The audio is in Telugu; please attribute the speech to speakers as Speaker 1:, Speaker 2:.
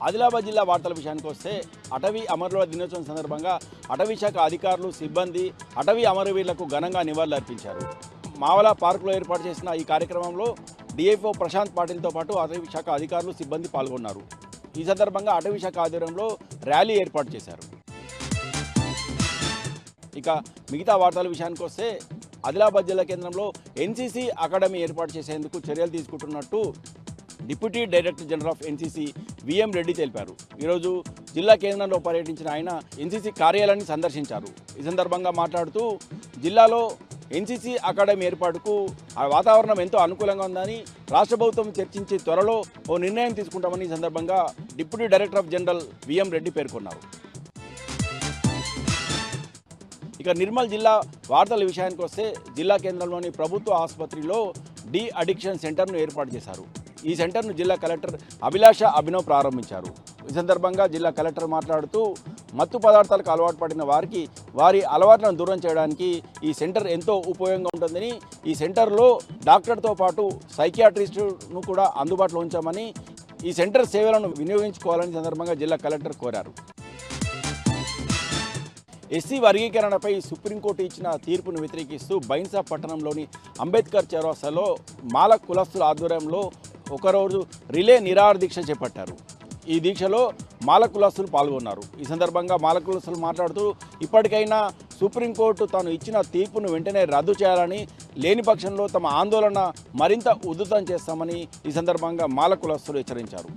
Speaker 1: ఆదిలాబాద్ జిల్లా వార్తల విషయానికి వస్తే అటవీ అమరుల దినోత్సవం సందర్భంగా అటవీ శాఖ అధికారులు సిబ్బంది అటవీ అమరవీరులకు ఘనంగా నివాళులర్పించారు. మావల పార్కులో ఏర్పాటు చేసిన ఈ కార్యక్రమంలో డిఎఫ్ఓ ప్రశాంత్ పాటిల్తో పాటు అటవీ శాఖ అధికారులు సిబ్బంది పాల్గొన్నారు. ఈ సందర్భంగా అటవీ శాఖ ఆధ్వర్యంలో ర్యాలీ ఏర్పాటు చేశారు. ఇక మిగతా వార్తల విషయానికి వస్తే ఆదిలాబాద్ జిల్లా కేంద్రంలో ఎన్సీసీ అకాడమీ ఏర్పాటు చేసేందుకు చర్యలు తీసుకుంటున్నట్టు deputy director general of NCC V M Reddy తెలిపారు. ఈరోజు జిల్లా కేంద్రంలో పర్యటించిన ఆయన ఎన్సీసీ కార్యాలయాన్ని సందర్శించారు. ఈ సందర్భంగా మాట్లాడుతూ జిల్లాలో ఎన్సీసీ అకాడమీ ఏర్పాటుకు ఆ వాతావరణం ఎంతో అనుకూలంగా ఉందని రాష్ట్ర ప్రభుత్వం చర్చించి త్వరలో ఓ నిర్ణయం తీసుకుంటామని ఈ సందర్భంగా deputy director of general V M Reddy పేర్కొన్నారు. ఇక నిర్మల్ జిల్లా వార్తల విషయానికి వస్తే జిల్లా కేంద్రంలోని ప్రభుత్వ ఆసుపత్రిలో డి అడిక్షన్ సెంటర్ను ఏర్పాటు చేశారు. ఈ సెంటర్ను జిల్లా కలెక్టర్ అభిలాష అభినవ్ ప్రారంభించారు. ఈ సందర్భంగా జిల్లా కలెక్టర్ మాట్లాడుతూ మత్తు పదార్థాలకు అలవాటు పడిన వారికి వారి అలవాట్లను దూరం చేయడానికి ఈ సెంటర్ ఎంతో ఉపయోగంగా ఉంటుందని, ఈ సెంటర్లో డాక్టర్తో పాటు సైకియాట్రిస్టును కూడా అందుబాటులో ఉంచామని, ఈ సెంటర్ సేవలను వినియోగించుకోవాలని సందర్భంగా జిల్లా కలెక్టర్ కోరారు. ఎస్సీ వర్గీకరణపై సుప్రీంకోర్టు ఇచ్చిన తీర్పును వ్యతిరేకిస్తూ బైన్సా పట్టణంలోని అంబేద్కర్ చౌరస్తాలో మాల కులస్తుల ఆధ్వర్యంలో ఒకరోజు రిలే నిరాహార దీక్ష చేపట్టారు. ఈ దీక్షలో మాల కులస్తులు పాల్గొన్నారు. ఈ సందర్భంగా మాల కులస్తులు మాట్లాడుతూ ఇప్పటికైనా సుప్రీంకోర్టు తాను ఇచ్చిన తీర్పును వెంటనే రద్దు చేయాలని, లేని పక్షంలో తమ ఆందోళన మరింత ఉధృతం చేస్తామని ఈ సందర్భంగా మాల కులస్తులు హెచ్చరించారు.